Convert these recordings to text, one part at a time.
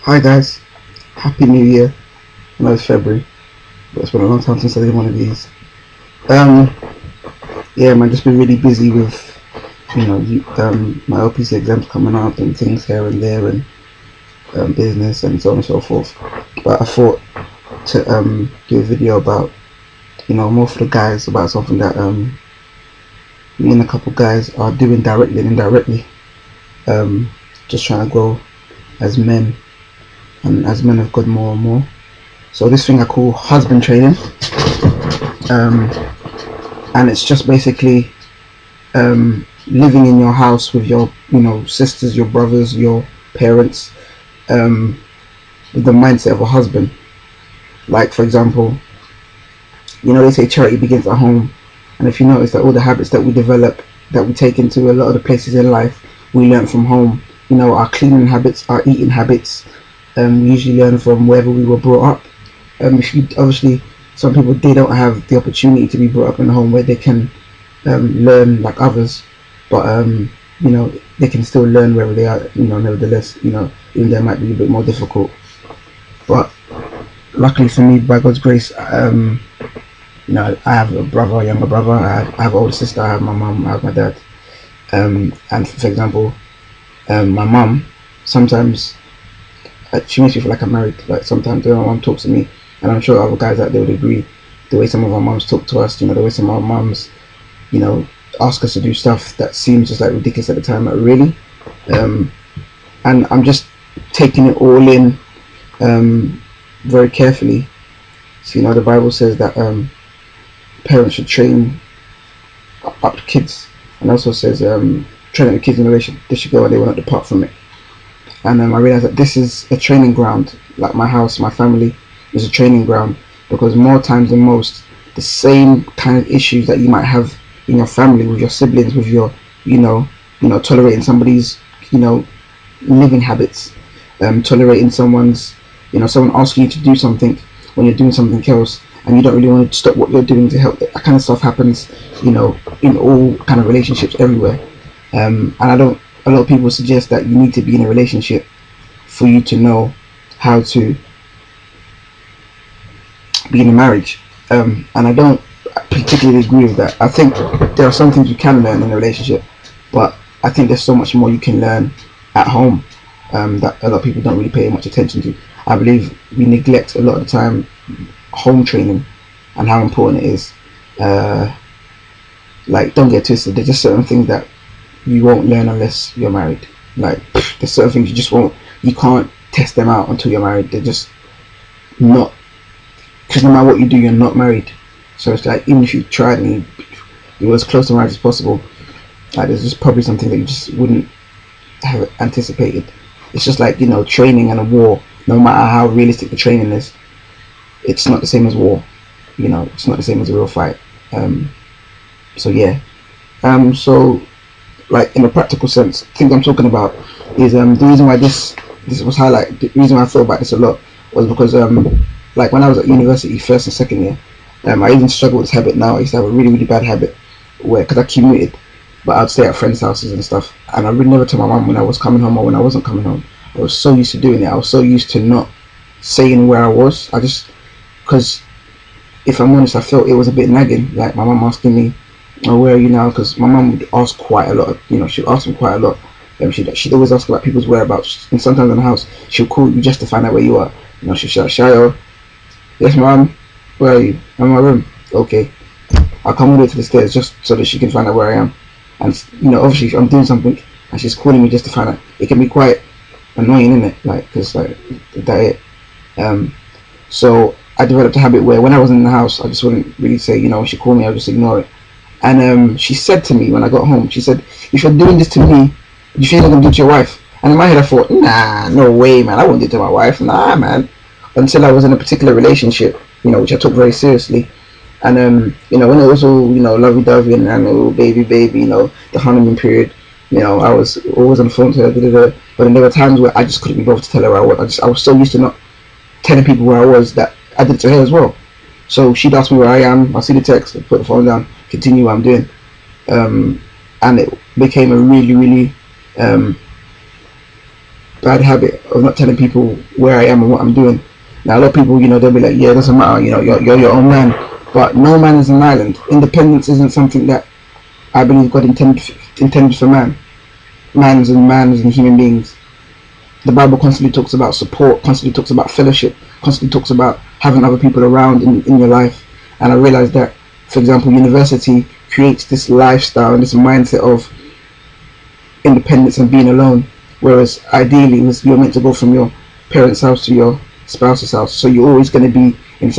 Hi guys, Happy New Year. I know it's February, but it's been a long time since I did one of these. Um, yeah, man, just been really busy with my LPC exams coming up and things here and there and business and so on and so forth. But I thought to do a video about more for the guys about something that me and a couple guys are doing directly and indirectly. Just trying to grow as men, and as men have got more and more. So this thing I call husband training, and it's just basically living in your house with your sisters, your brothers, your parents, with the mindset of a husband. Like, for example, they say charity begins at home, and if you notice that all the habits that we develop, that we take into a lot of the places in life, we learn from home. Our cleaning habits, our eating habits, we usually learn from wherever we were brought up. If you obviously, some people, they don't have the opportunity to be brought up in a home where they can learn like others, but they can still learn wherever they are. Nevertheless, even though it might be a bit more difficult. But luckily for me, by God's grace, I have a brother, a younger brother. I have an older sister. I have my mum. I have my dad. And for example, my mum sometimes she makes me feel like I'm married. Like, sometimes my mum talks to me, and I'm sure other guys out there would agree, the way some of our mums talk to us, the way some of our mums, ask us to do stuff that seems just like ridiculous at the time, like really. And I'm just taking it all in very carefully. So the Bible says that parents should train up kids, and also says train up the kids in the way they should go, and they will not depart from it. And I realized that this is a training ground. Like my house, my family is a training ground, because more times than most, the same kind of issues that you might have in your family, with your siblings, with your tolerating somebody's living habits, tolerating someone's someone asking you to do something when you're doing something else, and you don't really want to stop what you're doing to help. That kind of stuff happens in all kind of relationships everywhere. And a lot of people suggest that you need to be in a relationship for you to know how to be in a marriage, and I don't particularly agree with that. I think there are some things you can learn in a relationship, but I think there's so much more you can learn at home, that a lot of people don't really pay much attention to. I believe we neglect a lot of the time home training and how important it is. Like, don't get twisted, there's just certain things that you won't learn unless you're married. Like, there's certain things you can't test them out until you're married. They're just not, because no matter what you do, you're not married. So it's like, even if you tried and you were as close to marriage as possible, like, there's just probably something that you just wouldn't have anticipated. It's just like, training and a war. No matter how realistic the training is, it's not the same as war. It's not the same as a real fight. So yeah. So, like, in a practical sense, things I'm talking about is the reason why this was highlighted. The reason why I thought about this a lot was because like, when I was at university, first and second year, I even struggle with this habit now. I used to have a really, really bad habit where, because I commuted, but I'd stay at friends' houses and stuff, and I would never tell my mum when I was coming home or when I wasn't coming home. I was so used to doing it. I was so used to not saying where I was. Because if I'm honest, I felt it was a bit nagging. Like, my mum asking me, "Oh, where are you now?" Because my mum would ask quite a lot. She'd ask me quite a lot. She'd always ask about people's whereabouts, and sometimes in the house she'll call you just to find out where you are. She'll shout, "Shayo, yes, mum, where are you?" "I'm in my room." "Okay." I'll come all the way to the stairs just so that she can find out where I am. And obviously, if I'm doing something and she's calling me just to find out, it can be quite annoying, isn't it? Like, because like that it. So I developed a habit where when I wasn't in the house, I just wouldn't really say, when she called me, I'll just ignore it. And she said to me when I got home, she said, "If you're doing this to me, you feel like I'm doing it to your wife." And in my head I thought, nah, no way, man, I won't do it to my wife. Nah, man. Until I was in a particular relationship, which I took very seriously. And when it was all, lovey-dovey and oh, baby, the honeymoon period, I was always on the phone to her, but then there were times where I just couldn't be bothered to tell her where I was. I was so used to not telling people where I was that I did it to her as well. So she'd ask me where I am, I'll see the text, I'll put the phone down, continue what I'm doing. And it became a really, really bad habit of not telling people where I am and what I'm doing. Now a lot of people, they'll be like, yeah, it doesn't matter, you're your own man. But no man is an island. Independence isn't something that I believe God intended for man. Mans and human beings. The Bible constantly talks about support, constantly talks about fellowship, constantly talks about having other people around in your life. And I realized that, for example, university creates this lifestyle and this mindset of independence and being alone, whereas ideally you're meant to go from your parents' house to your spouse's house. So you're always going to be in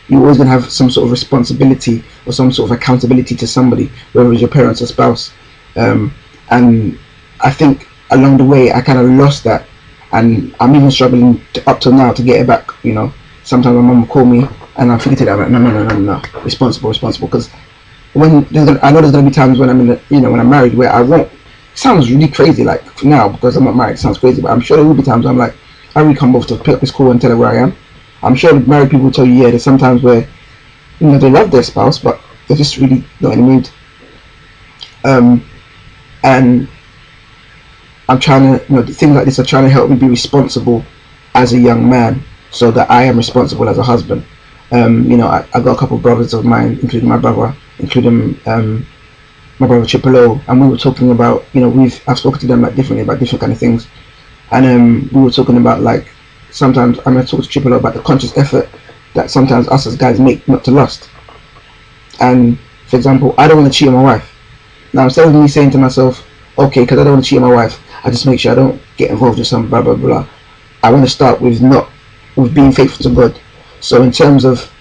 you're always going to have some sort of responsibility or some sort of accountability to somebody, whether it's your parents or spouse. And I think along the way I kind of lost that, and I'm even struggling up till now to get it back. Sometimes my mum will call me and I'm thinking that, no, responsible, because when I know there's going to be times when I'm when I'm married where I won't. It sounds really crazy, like now because I'm not married, it sounds crazy, but I'm sure there will be times where I'm like, I really come off to pick up this call and tell her where I am. I'm sure married people will tell you, yeah, there's sometimes where they love their spouse, but they're just really not in the mood. And I'm trying to, things like this are trying to help me be responsible as a young man, so that I am responsible as a husband. I got a couple of brothers of mine, including my brother, my brother Triple O, and we were talking about, I've spoken to them like differently about different kind of things, and we were talking about, like, sometimes I'm going to talk to Triple O about the conscious effort that sometimes us as guys make not to lust. And for example, I don't want to cheat on my wife. Now instead of me saying to myself, okay, because I don't want to cheat on my wife, I just make sure I don't get involved with some blah blah blah, I want to start with being faithful to God. So in terms of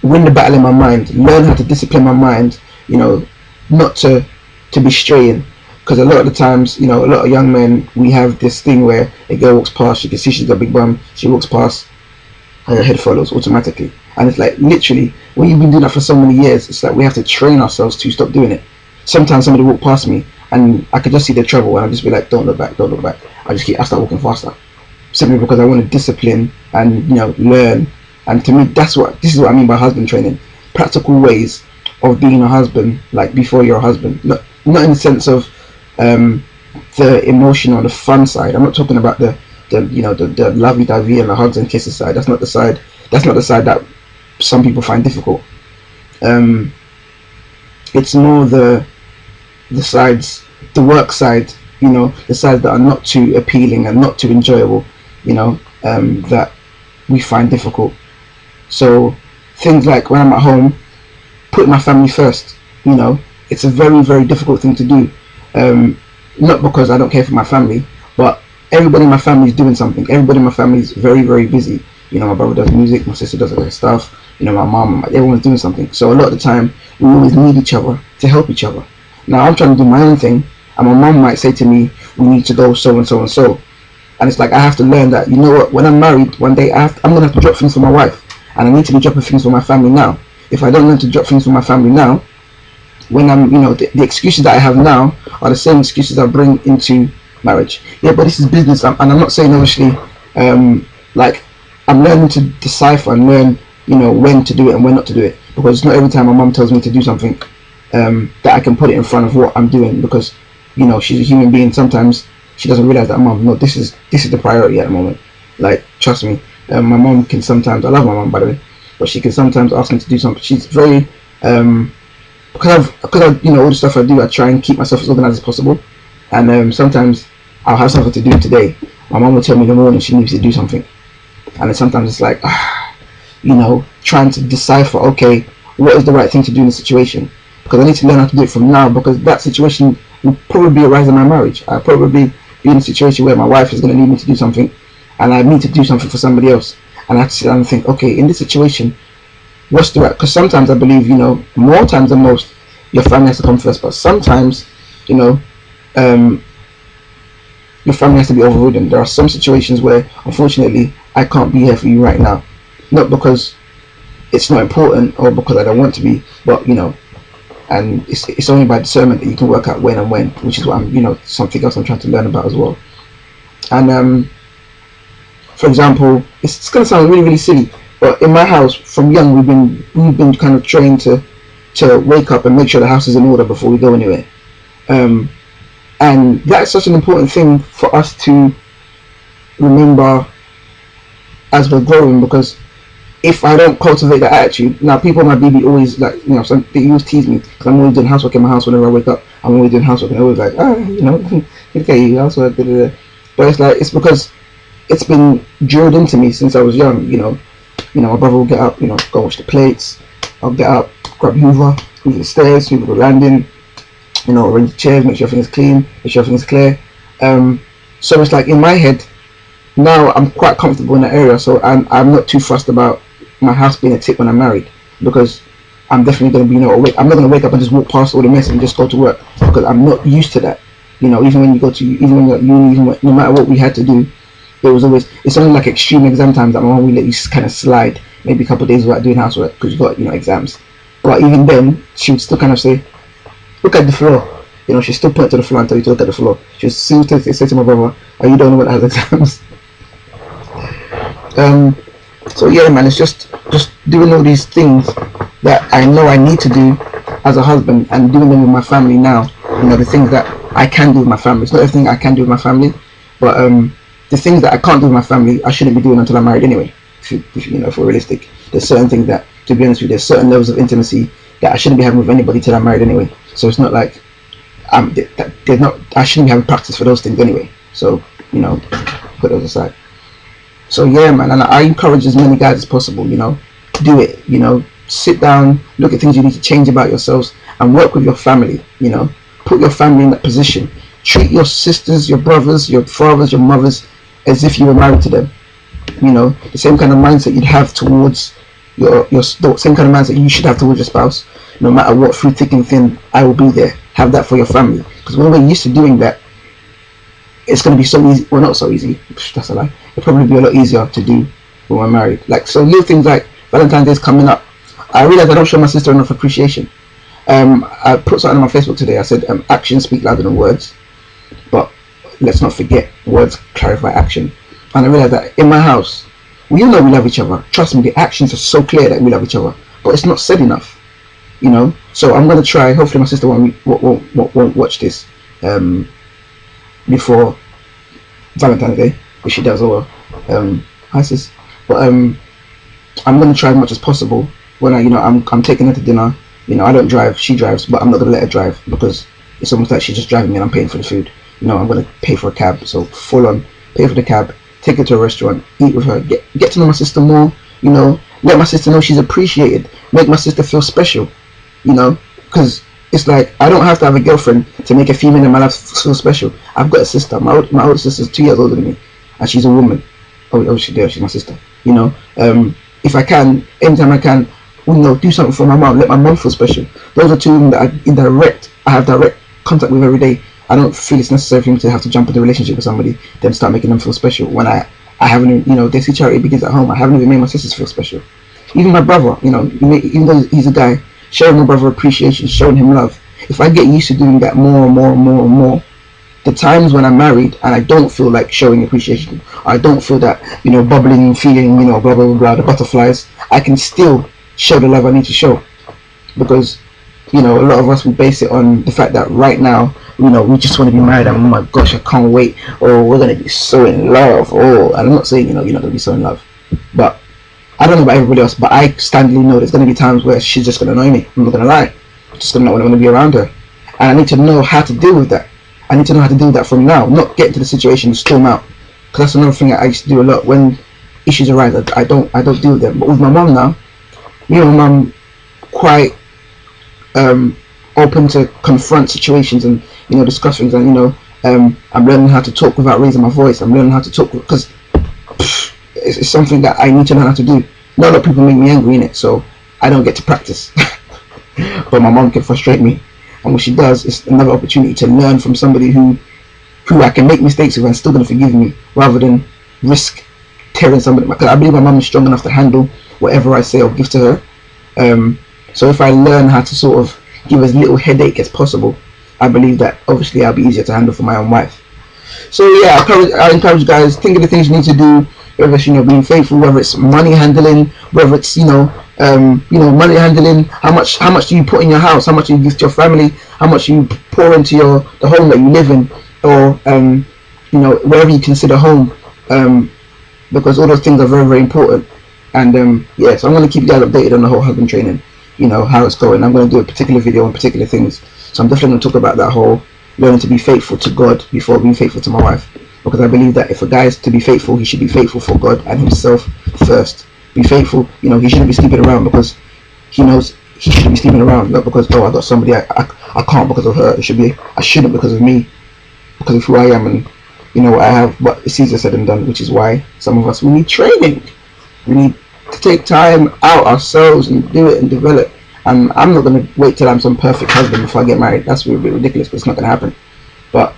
win the battle in my mind, learn how to discipline my mind, not to be straying. Because a lot of the times, a lot of young men, we have this thing where a girl walks past, you can see she's got a big bum, she walks past, her head follows automatically. And it's like, literally, when you've been doing that for so many years, it's like we have to train ourselves to stop doing it. Sometimes somebody walk past me and I could just see the trouble and I'll just be like, don't look back. I start walking faster. Simply because I want to discipline and, learn. And to me, this is what I mean by husband training. Practical ways of being a husband, like before you're a husband. Not in the sense of the emotional, the fun side. I'm not talking about the lovey-dovey and the hugs and kisses side. That's not the side that some people find difficult. It's more the sides, the work side, the sides that are not too appealing and not too enjoyable, that we find difficult. So things like when I'm at home, putting my family first, it's a very, very difficult thing to do. Not because I don't care for my family, but everybody in my family is doing something. Everybody in my family is very, very busy. My brother does music, my sister does other stuff, my mom, everyone's doing something. So a lot of the time, we always need each other to help each other. Now I'm trying to do my own thing, and my mom might say to me, we need to go so and so and so. And it's like, I have to learn that, when I'm married, one day I'm going to have to drop things for my wife. And I need to be dropping things for my family now. If I don't learn to drop things for my family now, when I'm, the excuses that I have now are the same excuses I bring into marriage. Yeah, but this is business, and I'm not saying, obviously, like, I'm learning to decipher and learn, when to do it and when not to do it. Because it's not every time my mom tells me to do something that I can put it in front of what I'm doing. Because, she's a human being. Sometimes she doesn't realize that, mom, no, this is the priority at the moment. Like, trust me. My mom can sometimes, I love my mom, by the way, but she can sometimes ask me to do something. She's very, because of all the stuff I do, I try and keep myself as organized as possible. And sometimes I'll have something to do today. My mom will tell me in the morning she needs to do something. And then sometimes it's like, trying to decipher, okay, what is the right thing to do in the situation? Because I need to learn how to do it from now, because that situation will probably arise in my marriage. I'll probably be in a situation where my wife is going to need me to do something, and I need to do something for somebody else. And I have to sit down and think, okay, in this situation, what's the right? Because sometimes I believe, more times than most, your family has to come first. But sometimes, your family has to be overridden. There are some situations where, unfortunately, I can't be here for you right now. Not because it's not important or because I don't want to be, but, and it's only by discernment that you can work out when and when, which is what I'm, something else I'm trying to learn about as well. And, for example, it's going to sound really, really silly, but in my house, from young, we've been kind of trained to wake up and make sure the house is in order before we go anywhere. And that's such an important thing for us to remember as we're growing, because if I don't cultivate that attitude, now people in my BB always like, they always tease me because I'm always doing housework in my house whenever I wake up. I'm always doing housework, and they're always like, okay, housework, da, da, da. But it's like, it's because it's been drilled into me since I was young. My brother will get up, go wash the plates. I'll get up, grab hoover the stairs, hoover the landing, arrange the chairs, make sure everything's clean, make sure everything's clear. So it's like in my head now I'm quite comfortable in that area, so I'm not too fussed about my house being a tip when I'm married, because I'm definitely going to be awake. I'm not going to wake up and just walk past all the mess and just go to work, because I'm not used to that. Even when you're at uni, no matter what we had to do, it's only like extreme exam times that my mom will let you kind of slide maybe a couple of days without doing housework because you got exams. But even then, she would still kind of say, look at the floor. She still point to the floor and tell you to look at the floor. She would still say to my brother, are you the only one that has exams? So yeah, man, it's just doing all these things that I know I need to do as a husband, and doing them with my family now. The things that I can do with my family. It's not everything I can do with my family, but the things that I can't do with my family, I shouldn't be doing until I'm married anyway. If we're realistic, there's certain things that, to be honest with you, there's certain levels of intimacy that I shouldn't be having with anybody till I'm married anyway. So it's not like I shouldn't be having practice for those things anyway. So put those aside. So yeah, man, and I encourage as many guys as possible, do it, sit down, look at things you need to change about yourselves, and work with your family, put your family in that position. Treat your sisters, your brothers, your fathers, your mothers as if you were married to them. The same kind of mindset you'd have towards the same kind of mindset you should have towards your spouse. No matter what, through thick and thin, I will be there. Have that for your family, because when we're used to doing that, it's going to be so easy. Well, not so easy, that's a lie. It'll probably be a lot easier to do when we're married. So little things like Valentine's Day is coming up. I realize I don't show my sister enough appreciation. I put something on my Facebook today. I said actions speak louder than words, but let's not forget, words clarify action. And I realized that in my house, we all know we love each other. Trust me, the actions are so clear that we love each other, but it's not said enough. So I'm going to try. Hopefully my sister won't watch this before Valentine's Day, which she does. Hi sis. But I'm going to try as much as possible when I'm taking her to dinner. I don't drive, she drives, but I'm not going to let her drive, because it's almost like she's just driving me and I'm paying for the food. I'm going to pay for a cab, so full on pay for the cab, take her to a restaurant, eat with her, get to know my sister more, let my sister know she's appreciated, make my sister feel special, because it's like, I don't have to have a girlfriend to make a female in my life feel special. I've got a sister. My older sister's 2 years older than me, and she's a woman. She's my sister. If I can, anytime I can, do something for my mom. Let my mom feel special. Those are two women that I have direct contact with every day. I don't feel it's necessary for me to have to jump into a relationship with somebody, then start making them feel special. When I haven't, they say charity begins at home. I haven't even made my sisters feel special. Even my brother, even though he's a guy, showing my brother appreciation, showing him love. If I get used to doing that more and more and more and more, the times when I'm married and I don't feel like showing appreciation, I don't feel that, bubbling feeling, blah, blah, blah, blah, the butterflies, I can still show the love I need to show. Because, a lot of us, we base it on the fact that right now, we just want to be married, and oh my gosh, I can't wait, or we're going to be so in love, and I'm not saying, you're not going to be so in love, but I don't know about everybody else, but I standardly know there's going to be times where she's just going to annoy me. I'm not going to lie. I'm just going to not want to be around her. And I need to know how to deal with that. I need to know how to deal with that from now, not get into the situation and storm out. Because that's another thing that I used to do a lot. When issues arise, I don't deal with them. But with my mom now, me and my mom quite open to confront situations and, discuss things. And, I'm learning how to talk without raising my voice. I'm learning how to talk because it's something that I need to learn how to do. Not a lot of people make me angry in it, so I don't get to practice. But my mom can frustrate me, and when she does, it's another opportunity to learn from somebody who I can make mistakes with and still gonna forgive me, rather than risk tearing somebody. Because I believe my mom is strong enough to handle whatever I say or give to her. So if I learn how to sort of give as little headache as possible, I believe that obviously I'll be easier to handle for my own wife. So yeah, I encourage guys, think of the things you need to do. Whether it's being faithful, whether it's money handling, whether it's money handling. How much do you put in your house? How much do you give to your family? How much you pour into the home that you live in, or wherever you consider home. because all those things are very, very important. And yeah, so I'm going to keep you guys updated on the whole husband training, how it's going. I'm going to do a particular video on particular things, so I'm definitely going to talk about that whole learning to be faithful to God before being faithful to my wife, because I believe that if a guy is to be faithful, he should be faithful for God and himself first. Be faithful, he shouldn't be sleeping around because he knows he shouldn't be sleeping around, not because, oh, I got somebody, I can't because of her. It should be, I shouldn't because of me, because of who I am and what I have. But it's easier said than done, which is why some of us, we need training. We need to take time out ourselves and do it and develop. And I'm not going to wait till I'm some perfect husband before I get married. That's a bit ridiculous, but it's not going to happen. But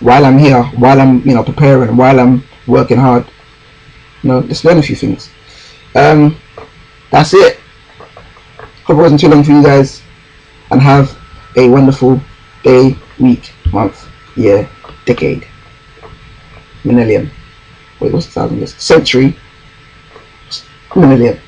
while I'm here, while I'm preparing, while I'm working hard, just learn a few things. That's it. Hope it wasn't too long for you guys, and have a wonderful day, week, month, year, decade, millennium. Wait, what's the thousand years? Century, millennium.